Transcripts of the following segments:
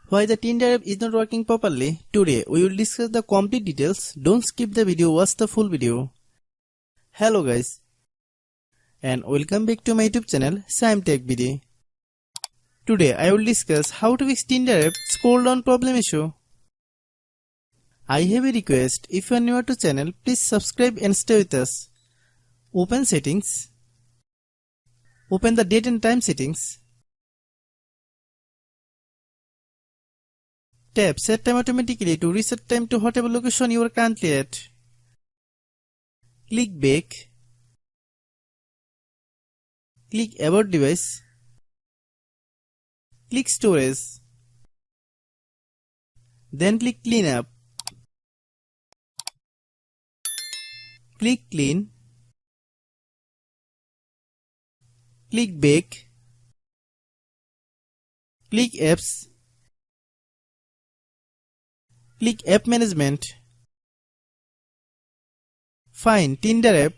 Why the Tinder app is not working properly? Today we will discuss the complete details. Don't skip the video, watch the full video. Hello guys, and welcome back to my YouTube channel Shaem Tech Video. Today I will discuss how to fix Tinder app scroll down problem issue. I have a request. If you are new to channel, please subscribe and stay with us. Open settings. Open the date and time settings. Tap set time automatically to reset time to whatever location you are currently at. Click back. Click about device. Click storage. Then click clean up. Click clean. Click back. Click apps. Click app management. Find Tinder app.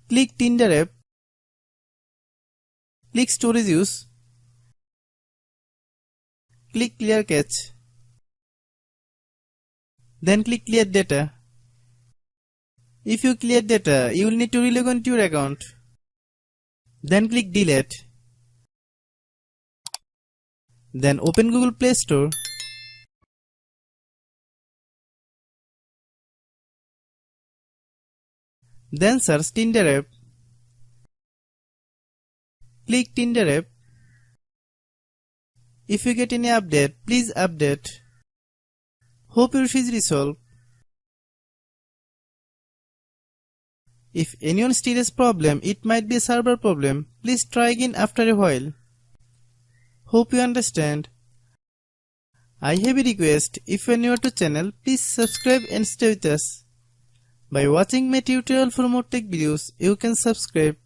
Click Tinder app. Click storage use. Click clear cache. Then click clear data. If you clear data, you will need to relog on to your account. Then click delete. Then open Google Play Store. Then search Tinder app. Click Tinder app. If you get any update, please update. Hope your issue is resolved. If anyone still has problem, it might be a server problem. Please try again after a while. Hope you understand. I have a request. If you are new to channel, please subscribe and stay with us. By watching my tutorial for more tech videos, you can subscribe.